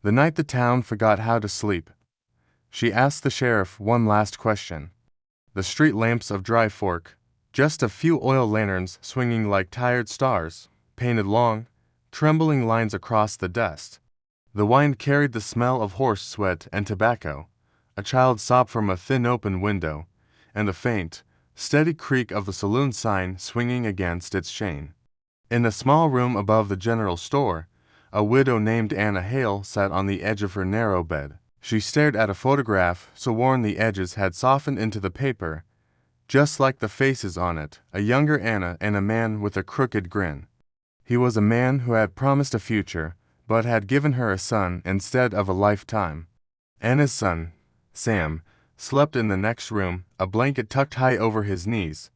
The night the town forgot how to sleep, she asked the sheriff one last question. The street lamps of Dry Fork, just a few oil lanterns swinging like tired stars, painted long, trembling lines across the dust. The wind carried the smell of horse sweat and tobacco, a child sob from a thin open window, and the faint, steady creak of the saloon sign swinging against its chain. In the small room above the general store, a widow named Anna Hale sat on the edge of her narrow bed. She stared at a photograph so worn the edges had softened into the paper, just like the faces on it, a younger Anna and a man with a crooked grin. He was a man who had promised a future, but had given her a son instead of a lifetime. Anna's son, Sam, slept in the next room, a blanket tucked high over his knees.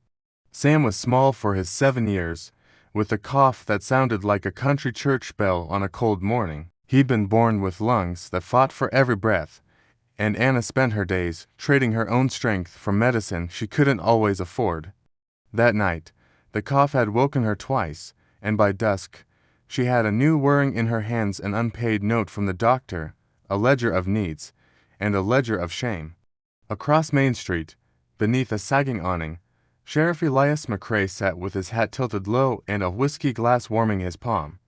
Sam was small for his 7 years, with a cough that sounded like a country church bell on a cold morning. He'd been born with lungs that fought for every breath, and Anna spent her days trading her own strength for medicine she couldn't always afford. That night, the cough had woken her twice, and by dusk, she had a new whirring in her hands, an unpaid note from the doctor, a ledger of needs, and a ledger of shame. Across Main Street, beneath a sagging awning, Sheriff Elias McCrae sat with his hat tilted low and a whiskey glass warming his palm.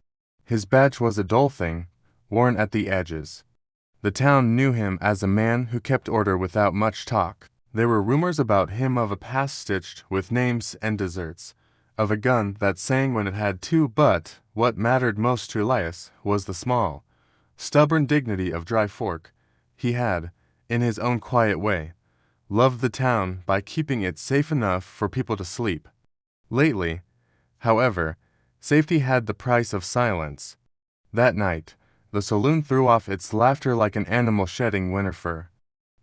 His badge was a dull thing, worn at the edges. The town knew him as a man who kept order without much talk. There were rumors about him of a past stitched with names and deserts, of a gun that sang when it had to, but what mattered most to Elias was the small, stubborn dignity of Dry Fork. He had, in his own quiet way, loved the town by keeping it safe enough for people to sleep. Lately, however, safety had the price of silence. That night, the saloon threw off its laughter like an animal shedding winter fur.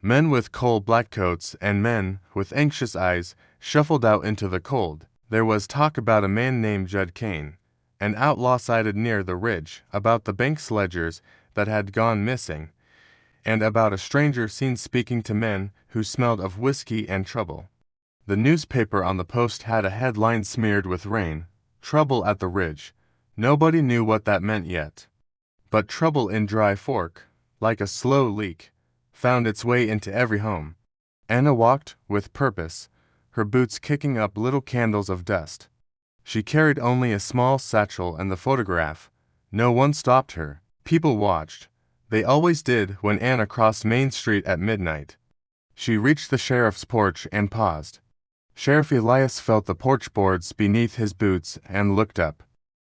Men with coal-black coats and men with anxious eyes shuffled out into the cold. There was talk about a man named Judd Kane, an outlaw sighted near the ridge, about the bank's ledgers that had gone missing, and about a stranger seen speaking to men who smelled of whiskey and trouble. The newspaper on the post had a headline smeared with rain, "Trouble at the Ridge." Nobody knew what that meant yet. But trouble in Dry Fork, like a slow leak, found its way into every home. Anna walked with purpose, her boots kicking up little candles of dust. She carried only a small satchel and the photograph. No one stopped her. People watched. They always did when Anna crossed Main Street at midnight. She reached the sheriff's porch and paused. Sheriff Elias felt the porch boards beneath his boots and looked up.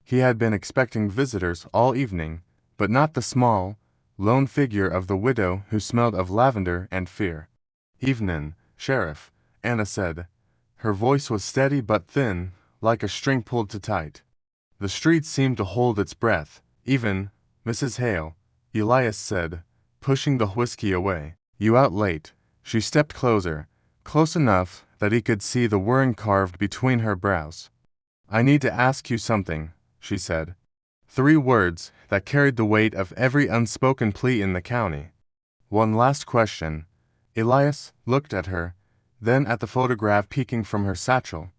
He had been expecting visitors all evening, but not the small, lone figure of the widow who smelled of lavender and fear. "Evenin', Sheriff," Anna said. Her voice was steady but thin, like a string pulled too tight. The street seemed to hold its breath. "Even, Mrs. Hale," Elias said, pushing the whiskey away. "You out late?" She stepped closer, close enough that he could see the whirring carved between her brows. "I need to ask you something," she said. 3 words that carried the weight of every unspoken plea in the county. "One last question." Elias looked at her, then at the photograph peeking from her satchel.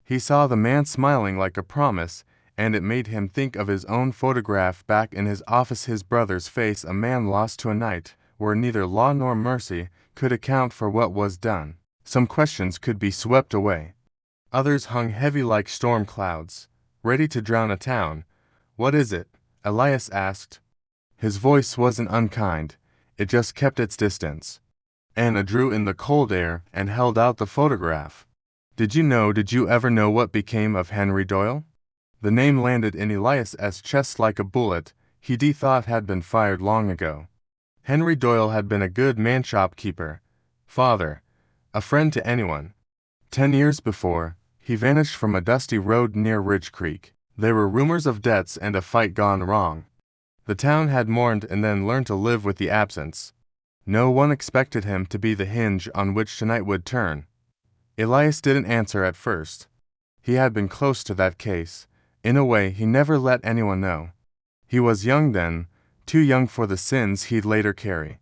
He saw the man smiling like a promise, and it made him think of his own photograph back in his office, his brother's face, a man lost to a night where neither law nor mercy could account for what was done. Some questions could be swept away. Others hung heavy like storm clouds, ready to drown a town. "What is it?" Elias asked. His voice wasn't unkind, it just kept its distance. Anna drew in the cold air and held out the photograph. Did you ever know what became of Henry Doyle?" The name landed in Elias's chest like a bullet he'd thought had been fired long ago. Henry Doyle had been a good man, shopkeeper, father, a friend to anyone. 10 years before, he vanished from a dusty road near Ridge Creek. There were rumors of debts and a fight gone wrong. The town had mourned and then learned to live with the absence. No one expected him to be the hinge on which tonight would turn. Elias didn't answer at first. He had been close to that case, in a way he never let anyone know. He was young then, too young for the sins he'd later carry.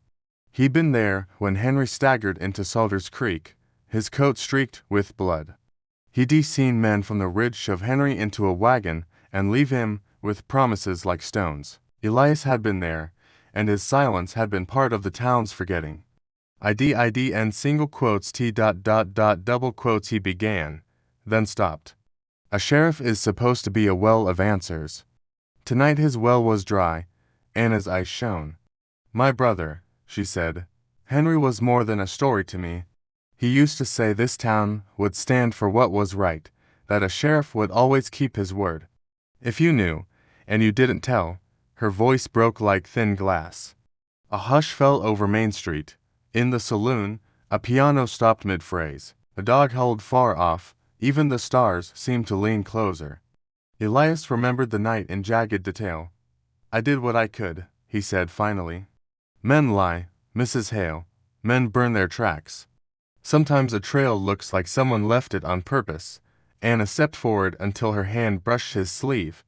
He'd been there when Henry staggered into Salters Creek, his coat streaked with blood. He'd seen men from the ridge shove Henry into a wagon and leave him with promises like stones. Elias had been there, and his silence had been part of the town's forgetting. ID and single quotes T dot dot dot double quotes he began, then stopped. A sheriff is supposed to be a well of answers. Tonight his well was dry, Anna's eyes shone. My brother, she said, Henry was more than a story to me. He used to say this town would stand for what was right, that a sheriff would always keep his word. If you knew, and you didn't tell, her voice broke like thin glass. A hush fell over Main Street. In the saloon, a piano stopped mid-phrase. A dog howled far off, even the stars seemed to lean closer. Elias remembered the night in jagged detail. I did what I could, he said finally. Men lie, Mrs. Hale, men burn their tracks. Sometimes a trail looks like someone left it on purpose. Anna stepped forward until her hand brushed his sleeve.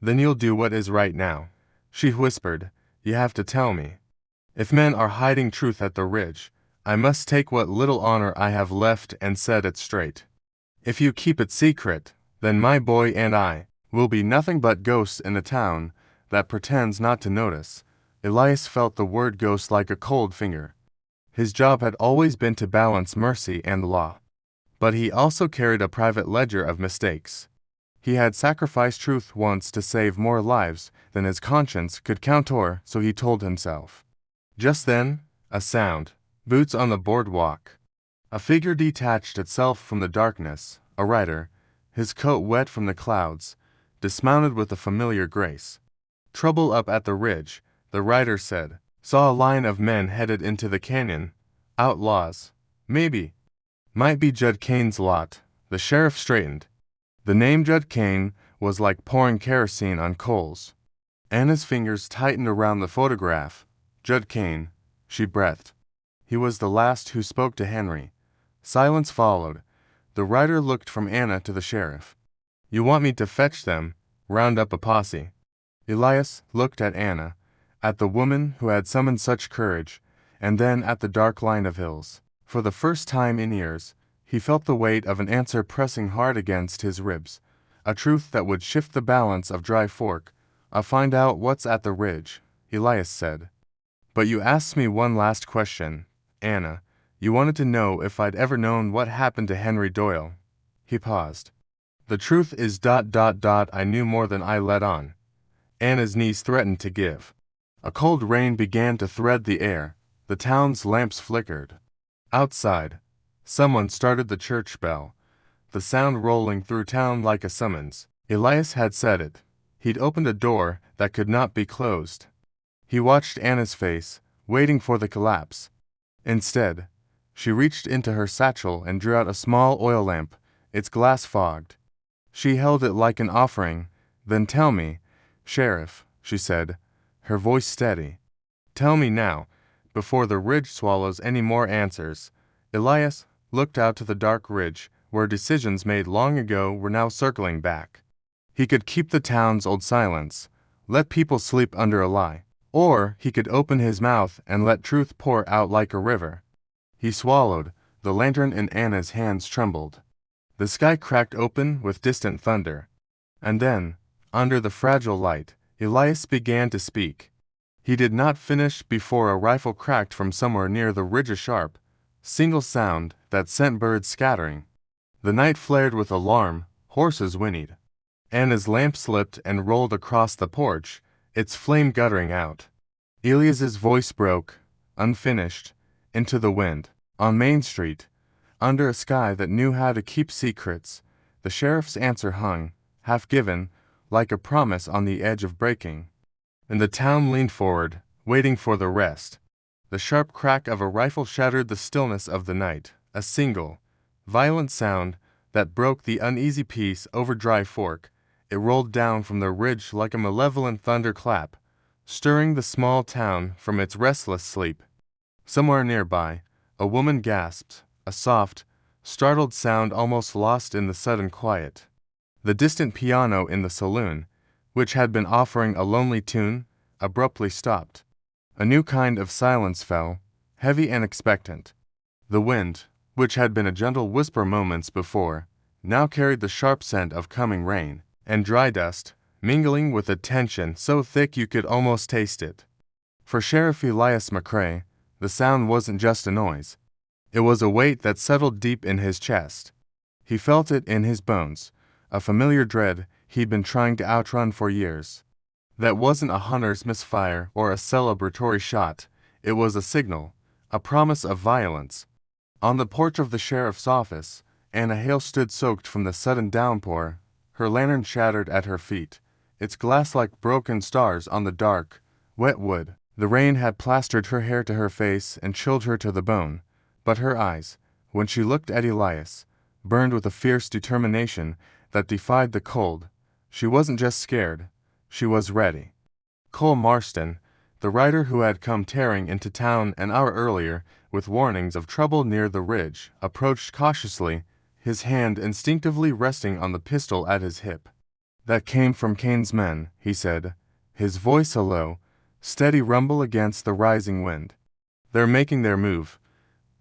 Then you'll do what is right now, she whispered. You have to tell me. If men are hiding truth at the ridge, I must take what little honor I have left and set it straight. If you keep it secret, then my boy and I will be nothing but ghosts in a town that pretends not to notice. Elias felt the word ghost like a cold finger. His job had always been to balance mercy and law. But he also carried a private ledger of mistakes. He had sacrificed truth once to save more lives than his conscience could count, or so he told himself. Just then, a sound. Boots on the boardwalk. A figure detached itself from the darkness, a rider, his coat wet from the clouds, dismounted with a familiar grace. Trouble up at the ridge, the rider said. Saw a line of men headed into the canyon. Outlaws. Maybe. Might be Judd Kane's lot. The sheriff straightened. The name Judd Kane was like pouring kerosene on coals. Anna's fingers tightened around the photograph. Judd Kane, she breathed. He was the last who spoke to Henry. Silence followed. The rider looked from Anna to the sheriff. You want me to fetch them, round up a posse? Elias looked at Anna, at the woman who had summoned such courage, and then at the dark line of hills. For the first time in years, he felt the weight of an answer pressing hard against his ribs, a truth that would shift the balance of Dry Fork. I'll find out what's at the ridge, Elias said. But you asked me one last question, Anna. You wanted to know if I'd ever known what happened to Henry Doyle. He paused. The truth is ... I knew more than I let on. Anna's knees threatened to give. A cold rain began to thread the air. The town's lamps flickered. Outside, someone started the church bell, the sound rolling through town like a summons. Elias had said it. He'd opened a door that could not be closed. He watched Anna's face, waiting for the collapse. Instead, she reached into her satchel and drew out a small oil lamp, its glass fogged. She held it like an offering. Then tell me, Sheriff, she said, her voice steady. Tell me now, before the ridge swallows any more answers. Elias looked out to the dark ridge, where decisions made long ago were now circling back. He could keep the town's old silence, let people sleep under a lie, or he could open his mouth and let truth pour out like a river. He swallowed. The lantern in Anna's hands trembled. The sky cracked open with distant thunder. And then, under the fragile light, Elias began to speak. He did not finish before a rifle cracked from somewhere near the ridge, a sharp, single sound that sent birds scattering. The night flared with alarm, horses whinnied. Anna's lamp slipped and rolled across the porch, its flame guttering out. Elias's voice broke, unfinished, into the wind. On Main Street, under a sky that knew how to keep secrets, the sheriff's answer hung, half given, like a promise on the edge of breaking. And the town leaned forward, waiting for the rest. The sharp crack of a rifle shattered the stillness of the night, a single, violent sound that broke the uneasy peace over Dry Fork. It rolled down from the ridge like a malevolent thunderclap, stirring the small town from its restless sleep. Somewhere nearby, a woman gasped, a soft, startled sound almost lost in the sudden quiet. The distant piano in the saloon, which had been offering a lonely tune, abruptly stopped. A new kind of silence fell, heavy and expectant. The wind, which had been a gentle whisper moments before, now carried the sharp scent of coming rain, and dry dust, mingling with a tension so thick you could almost taste it. For Sheriff Elias McCrae, the sound wasn't just a noise. It was a weight that settled deep in his chest. He felt it in his bones, a familiar dread he'd been trying to outrun for years. That wasn't a hunter's misfire or a celebratory shot, it was a signal, a promise of violence. On the porch of the sheriff's office, Anna Hale stood soaked from the sudden downpour, her lantern shattered at her feet, its glass like broken stars on the dark, wet wood. The rain had plastered her hair to her face and chilled her to the bone, but her eyes, when she looked at Elias, burned with a fierce determination that defied the cold. She wasn't just scared, she was ready. Cole Marston, the rider who had come tearing into town an hour earlier with warnings of trouble near the ridge, approached cautiously, his hand instinctively resting on the pistol at his hip. "That came from Kane's men," he said, his voice a low, steady rumble against the rising wind. "They're making their move.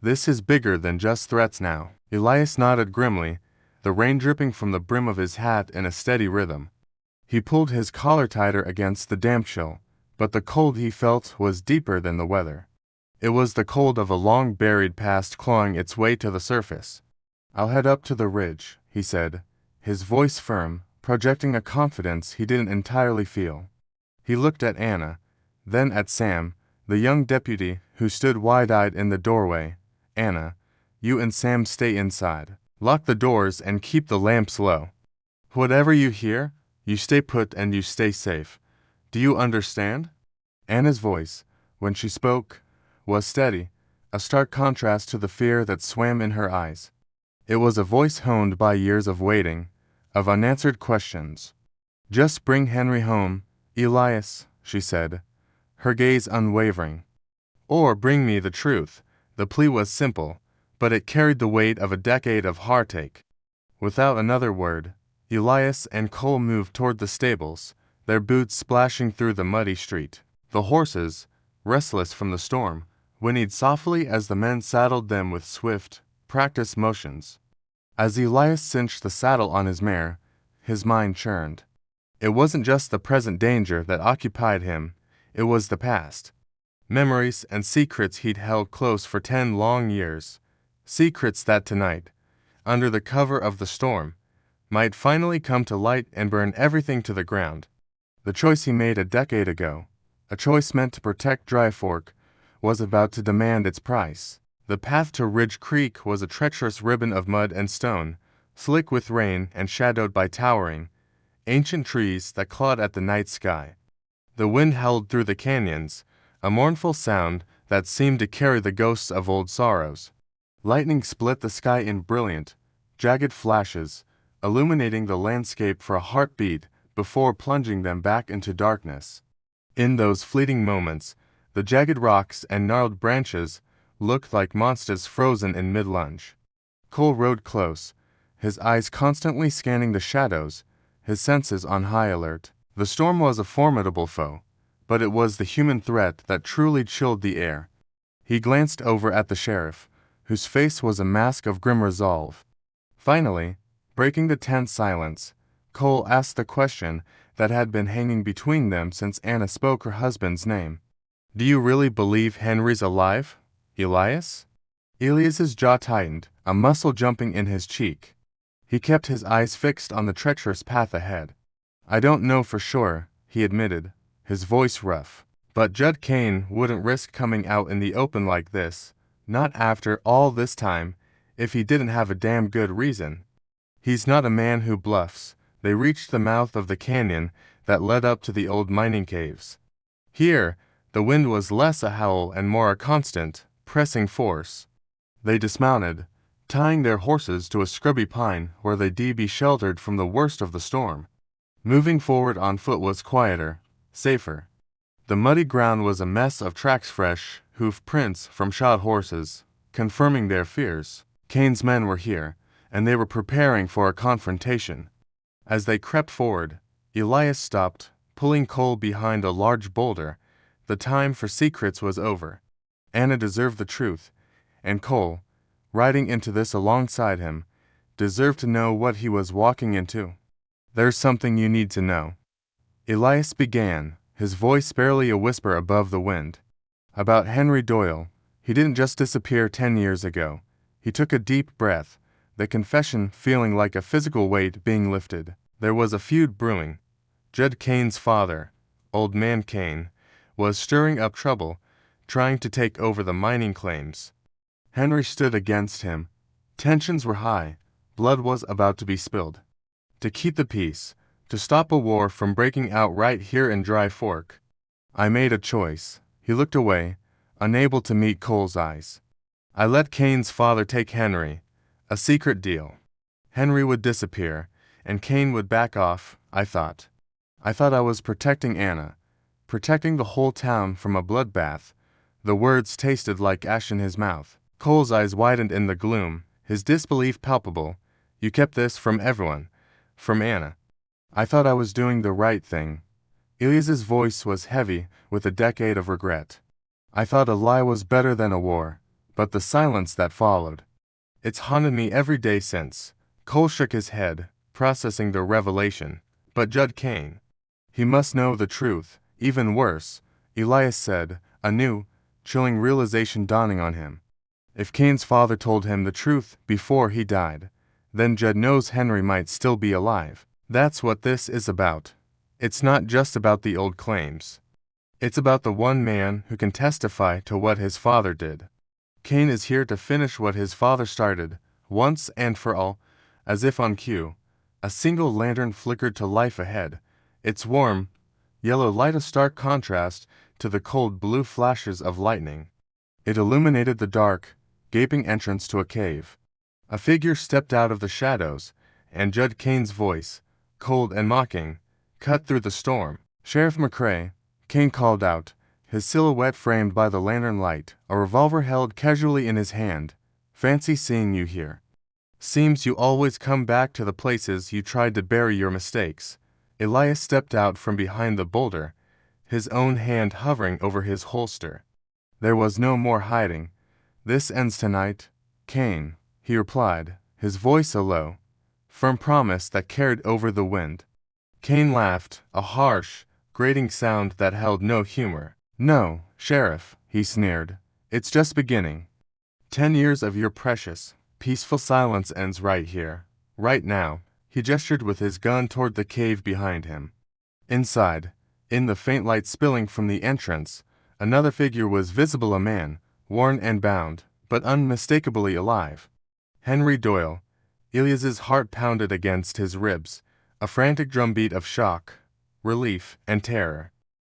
This is bigger than just threats now." Elias nodded grimly, the rain dripping from the brim of his hat in a steady rhythm. He pulled his collar tighter against the damp chill, but the cold he felt was deeper than the weather. It was the cold of a long-buried past clawing its way to the surface. "I'll head up to the ridge," he said, his voice firm, projecting a confidence he didn't entirely feel. He looked at Anna, then at Sam, the young deputy who stood wide-eyed in the doorway. "Anna, you and Sam stay inside. Lock the doors and keep the lamps low. Whatever you hear, you stay put and you stay safe. Do you understand?" Anna's voice, when she spoke, was steady, a stark contrast to the fear that swam in her eyes. It was a voice honed by years of waiting, of unanswered questions. "Just bring Henry home, Elias," she said, her gaze unwavering. "Or bring me the truth." The plea was simple, but it carried the weight of a decade of heartache. Without another word, Elias and Cole moved toward the stables, their boots splashing through the muddy street. The horses, restless from the storm, whinnied softly as the men saddled them with swift, practiced motions. As Elias cinched the saddle on his mare, his mind churned. It wasn't just the present danger that occupied him, it was the past. Memories and secrets he'd held close for 10 long years. Secrets that tonight, under the cover of the storm, might finally come to light and burn everything to the ground. The choice he made a decade ago, a choice meant to protect Dry Fork, was about to demand its price. The path to Ridge Creek was a treacherous ribbon of mud and stone, slick with rain and shadowed by towering, ancient trees that clawed at the night sky. The wind howled through the canyons, a mournful sound that seemed to carry the ghosts of old sorrows. Lightning split the sky in brilliant, jagged flashes, illuminating the landscape for a heartbeat before plunging them back into darkness. In those fleeting moments, the jagged rocks and gnarled branches looked like monsters frozen in mid-lunge. Cole rode close, his eyes constantly scanning the shadows, his senses on high alert. The storm was a formidable foe, but it was the human threat that truly chilled the air. He glanced over at the sheriff, whose face was a mask of grim resolve. Finally, breaking the tense silence, Cole asked the question that had been hanging between them since Anna spoke her husband's name. "Do you really believe Henry's alive, Elias?" Elias's jaw tightened, a muscle jumping in his cheek. He kept his eyes fixed on the treacherous path ahead. "I don't know for sure," he admitted, his voice rough. "But Judd Kane wouldn't risk coming out in the open like this, not after all this time, if he didn't have a damn good reason. He's not a man who bluffs." They reached the mouth of the canyon that led up to the old mining caves. Here, the wind was less a howl and more a constant, pressing force. They dismounted, tying their horses to a scrubby pine where they'd be sheltered from the worst of the storm. Moving forward on foot was quieter, safer. The muddy ground was a mess of tracks, fresh hoof prints from shod horses, confirming their fears. Kane's men were here, and they were preparing for a confrontation. As they crept forward, Elias stopped, pulling Cole behind a large boulder. The time for secrets was over. Anna deserved the truth, and Cole, riding into this alongside him, deserved to know what he was walking into. "There's something you need to know," Elias began, his voice barely a whisper above the wind. About Henry Doyle. He didn't just disappear 10 years ago. He took a deep breath, the confession feeling like a physical weight being lifted. There was a feud brewing. Judd Kane's father, Old Man Kane, was stirring up trouble, trying to take over the mining claims. Henry stood against him. Tensions were high. Blood was about to be spilled. To keep the peace, to stop a war from breaking out right here in Dry Fork, I made a choice. He looked away, unable to meet Cole's eyes. I let Kane's father take Henry. A secret deal. Henry would disappear, and Kane would back off, I thought. I thought I was protecting Anna, protecting the whole town from a bloodbath. The words tasted like ash in his mouth. Cole's eyes widened in the gloom, his disbelief palpable. You kept this from everyone, from Anna. I thought I was doing the right thing. Elias's voice was heavy with a decade of regret. I thought a lie was better than a war, but the silence that followed. It's haunted me every day since. Cole shook his head, processing the revelation. But Judd Kane. He must know the truth. Even worse, Elias said, a new, chilling realization dawning on him. If Kane's father told him the truth before he died, then Judd knows Henry might still be alive. That's what this is about. It's not just about the old claims. It's about the one man who can testify to what his father did. Kane is here to finish what his father started, once and for all, as if on cue. A single lantern flickered to life ahead, its warm, yellow light a stark contrast to the cold blue flashes of lightning. It illuminated the dark, gaping entrance to a cave. A figure stepped out of the shadows, and Judd Kane's voice, cold and mocking, cut through the storm. Sheriff McCrae, Kane called out, his silhouette framed by the lantern light, a revolver held casually in his hand. Fancy seeing you here. Seems you always come back to the places you tried to bury your mistakes. Elias stepped out from behind the boulder, his own hand hovering over his holster. There was no more hiding. This ends tonight, Kane, he replied, his voice a low, firm promise that carried over the wind. Kane laughed, a harsh, grating sound that held no humor. No, Sheriff, he sneered. It's just beginning. 10 years of your precious, peaceful silence ends right here, right now. He gestured with his gun toward the cave behind him. Inside, in the faint light spilling from the entrance, another figure was visible, a man, worn and bound, but unmistakably alive. Henry Doyle. Elias's heart pounded against his ribs, a frantic drumbeat of shock, relief, and terror.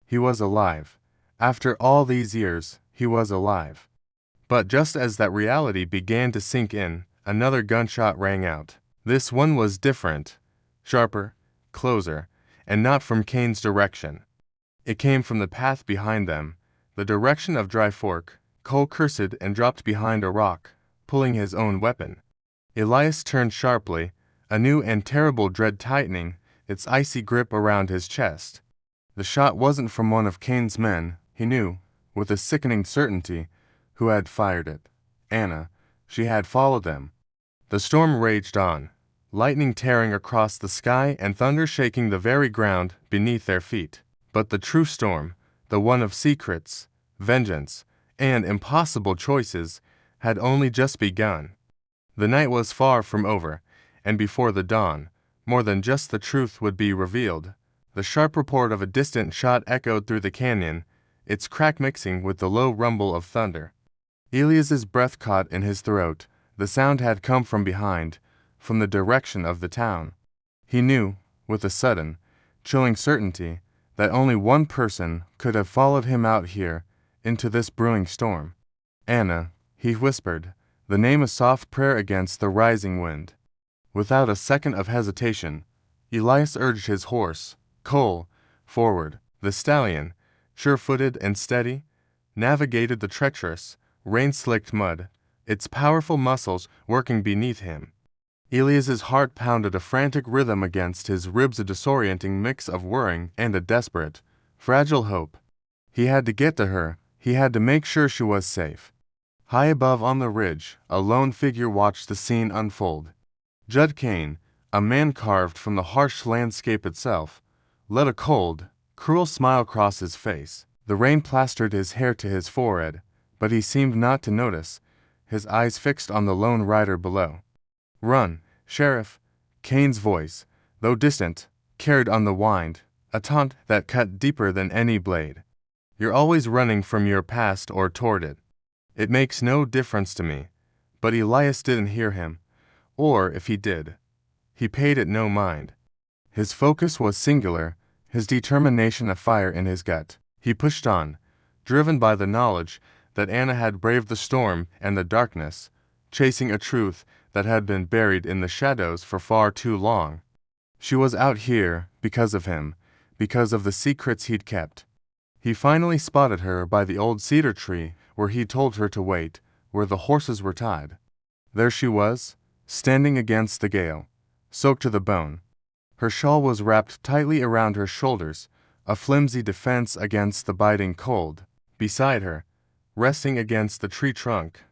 He was alive. After all these years, he was alive. But just as that reality began to sink in, another gunshot rang out. This one was different, sharper, closer, and not from Kane's direction. It came from the path behind them, the direction of Dry Fork. Cole cursed and dropped behind a rock, pulling his own weapon. Elias turned sharply, a new and terrible dread tightening its icy grip around his chest. The shot wasn't from one of Kane's men, he knew, with a sickening certainty, who had fired it. Anna. She had followed them. The storm raged on, lightning tearing across the sky and thunder shaking the very ground beneath their feet. But the true storm, the one of secrets, vengeance, and impossible choices, had only just begun. The night was far from over, and before the dawn, more than just the truth would be revealed. The sharp report of a distant shot echoed through the canyon, its crack mixing with the low rumble of thunder. Elias's breath caught in his throat. The sound had come from behind, from the direction of the town. He knew, with a sudden, chilling certainty, that only one person could have followed him out here, into this brewing storm. Anna, he whispered, the name a soft prayer against the rising wind. Without a second of hesitation, Elias urged his horse, Cole, forward. The stallion, sure-footed and steady, navigated the treacherous, rain-slicked mud, its powerful muscles working beneath him. Elias's heart pounded a frantic rhythm against his ribs, a disorienting mix of worrying and a desperate, fragile hope. He had to get to her. He had to make sure she was safe. High above on the ridge, a lone figure watched the scene unfold. Judd Kane, a man carved from the harsh landscape itself, led a cold, Cruel smile crossed his face. The rain plastered his hair to his forehead, but he seemed not to notice, his eyes fixed on the lone rider below. "Run, Sheriff!" Kane's voice, though distant, carried on the wind, a taunt that cut deeper than any blade. "You're always running from your past or toward it. It makes no difference to me." But Elias didn't hear him, or if he did, he paid it no mind. His focus was singular, his determination a fire in his gut. He pushed on, driven by the knowledge that Anna had braved the storm and the darkness, chasing a truth that had been buried in the shadows for far too long. She was out here because of him, because of the secrets he'd kept. He finally spotted her by the old cedar tree where he'd told her to wait, where the horses were tied. There she was, standing against the gale, soaked to the bone. Her shawl was wrapped tightly around her shoulders, a flimsy defense against the biting cold. Beside her, resting against the tree trunk,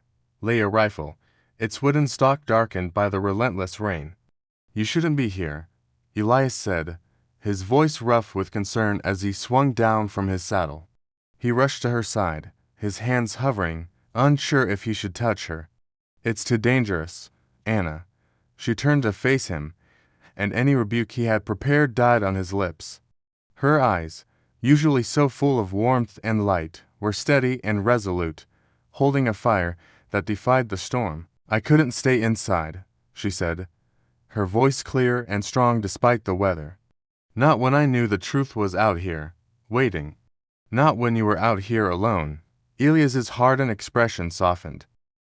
lay a rifle, its wooden stock darkened by the relentless rain. "You shouldn't be here," Elias said, his voice rough with concern as he swung down from his saddle. He rushed to her side, his hands hovering, unsure if he should touch her. "It's too dangerous, Anna." She turned to face him, and any rebuke he had prepared died on his lips. Her eyes, usually so full of warmth and light, were steady and resolute, holding a fire that defied the storm. "I couldn't stay inside," she said, her voice clear and strong despite the weather. "Not when I knew the truth was out here, waiting. Not when you were out here alone." Elias's hardened expression softened.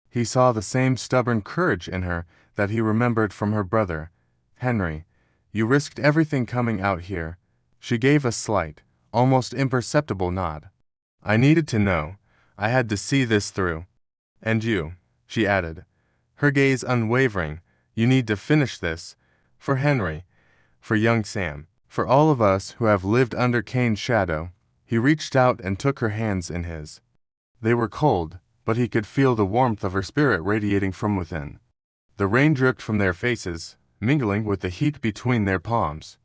He saw the same stubborn courage in her that he remembered from her brother. "Henry, you risked everything coming out here." She gave a slight, almost imperceptible nod. "I needed to know. I had to see this through. And you," she added, her gaze unwavering, "you need to finish this. For Henry, for young Sam, for all of us who have lived under Kane's shadow." He reached out and took her hands in his. They were cold, but he could feel the warmth of her spirit radiating from within. The rain dripped from their faces, mingling with the heat between their palms.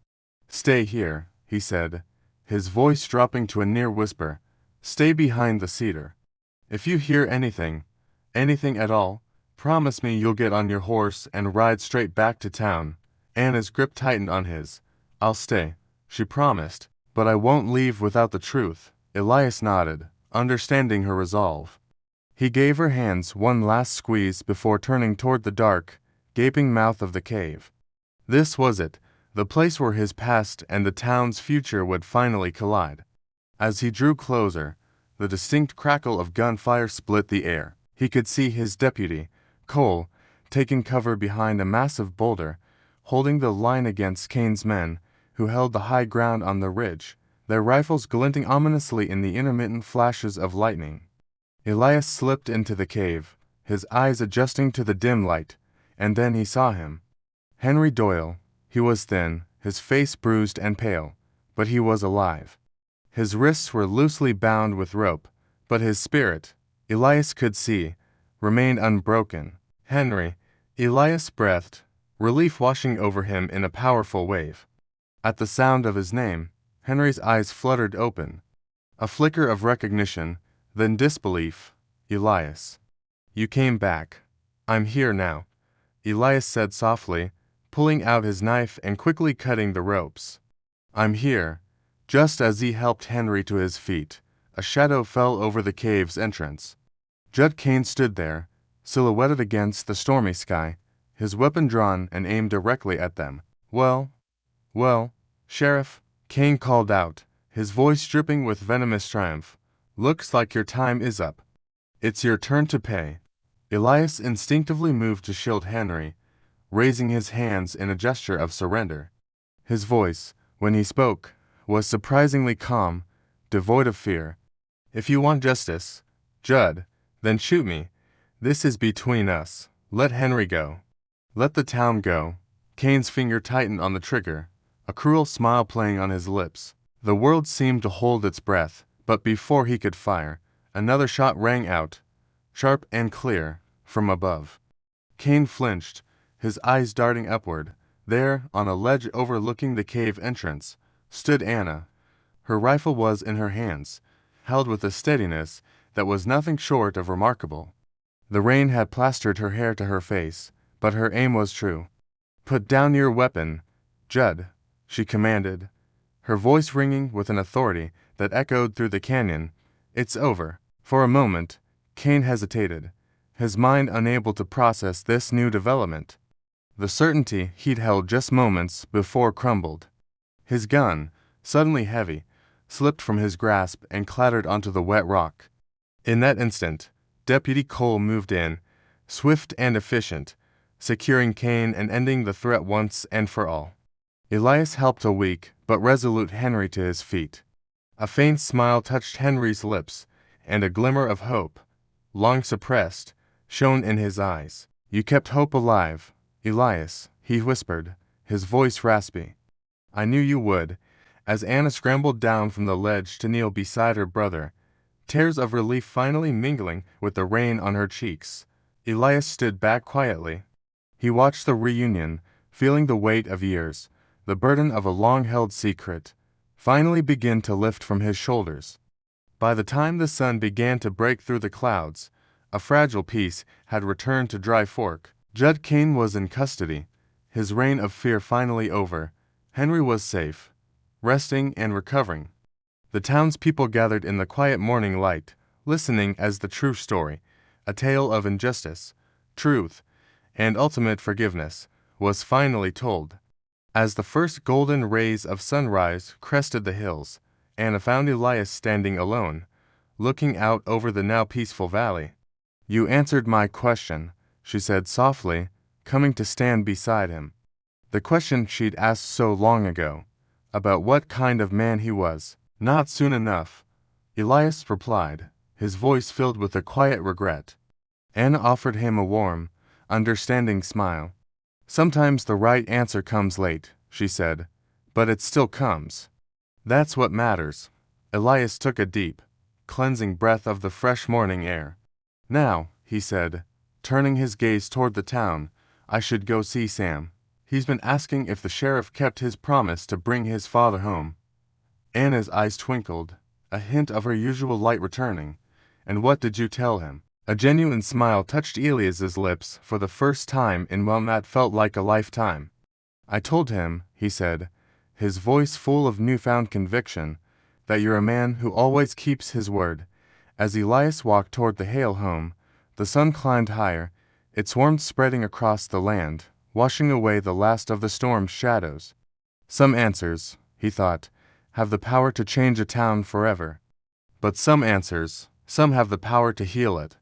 "Stay here," he said, his voice dropping to a near whisper. "Stay behind the cedar. If you hear anything at all, promise me you'll get on your horse and ride straight back to town." Anna's grip tightened on his. "I'll stay," she promised, "but I won't leave without the truth." Elias nodded, understanding her resolve. He gave her hands one last squeeze before turning toward the dark, gaping mouth of the cave. This was it, the place where his past and the town's future would finally collide. As he drew closer, the distinct crackle of gunfire split the air. He could see his deputy, Cole, taking cover behind a massive boulder, holding the line against Kane's men, who held the high ground on the ridge, their rifles glinting ominously in the intermittent flashes of lightning. Elias slipped into the cave, his eyes adjusting to the dim light, and then he saw him. Henry Doyle. He was thin, his face bruised and pale, but he was alive. His wrists were loosely bound with rope, but his spirit, Elias could see, remained unbroken. "Henry," Elias breathed, relief washing over him in a powerful wave. At the sound of his name, Henry's eyes fluttered open. A flicker of recognition, then disbelief. "Elias. You came back. I'm here now," Elias said softly, pulling out his knife and quickly cutting the ropes. "I'm here." Just as he helped Henry to his feet, a shadow fell over the cave's entrance. Judd Kane stood there, silhouetted against the stormy sky, his weapon drawn and aimed directly at them. Well, Sheriff," Kane called out, his voice dripping with venomous triumph. "Looks like your time is up. It's your turn to pay." Elias instinctively moved to shield Henry, raising his hands in a gesture of surrender. His voice, when he spoke, was surprisingly calm, devoid of fear. "If you want justice, Judd, then shoot me. This is between us. Let Henry go. Let the town go." Kane's finger tightened on the trigger, a cruel smile playing on his lips. The world seemed to hold its breath, but before he could fire, another shot rang out, sharp and clear, from above. Kane flinched, his eyes darting upward. There, on a ledge overlooking the cave entrance, stood Anna, Her rifle was in her hands, held with a steadiness that was nothing short of remarkable. The rain had plastered her hair to her face, but her aim was true. "Put down your weapon, Judd," she commanded, her voice ringing with an authority that echoed through the canyon. "It's over." For a moment, Kane hesitated, his mind unable to process this new development. The certainty he'd held just moments before crumbled. His gun, suddenly heavy, slipped from his grasp and clattered onto the wet rock. In that instant, Deputy Cole moved in, swift and efficient, securing Kane and ending the threat once and for all. Elias helped a weak but resolute Henry to his feet. A faint smile touched Henry's lips, and a glimmer of hope, long suppressed, shone in his eyes. "You kept hope alive, Elias," he whispered, his voice raspy. "I knew you would." As Anna scrambled down from the ledge to kneel beside her brother, tears of relief finally mingling with the rain on her cheeks, Elias stood back quietly. He watched the reunion, feeling the weight of years, the burden of a long-held secret, finally begin to lift from his shoulders. By the time the sun began to break through the clouds, a fragile peace had returned to Dry Fork. Judd Kane was in custody, his reign of fear finally over. Henry was safe, resting and recovering. The townspeople gathered in the quiet morning light, listening as the true story, a tale of injustice, truth, and ultimate forgiveness, was finally told. As the first golden rays of sunrise crested the hills, Anna found Elias standing alone, looking out over the now peaceful valley. "You answered my question," she said softly, coming to stand beside him. The question she'd asked so long ago, about what kind of man he was. "Not soon enough," Elias replied, his voice filled with a quiet regret. Anna offered him a warm, understanding smile. "Sometimes the right answer comes late," she said, "but it still comes. That's what matters." Elias took a deep, cleansing breath of the fresh morning air. "Now," he said, turning his gaze toward the town, "I should go see Sam. He's been asking if the sheriff kept his promise to bring his father home." Anna's eyes twinkled, a hint of her usual light returning. "And what did you tell him?" A genuine smile touched Elias's lips for the first time in one that felt like a lifetime. "I told him," he said, his voice full of newfound conviction, "that you're a man who always keeps his word." As Elias walked toward the Hale home, the sun climbed higher, its warmth spreading across the land, washing away the last of the storm's shadows. Some answers, he thought, have the power to change a town forever. But some answers, some have the power to heal it.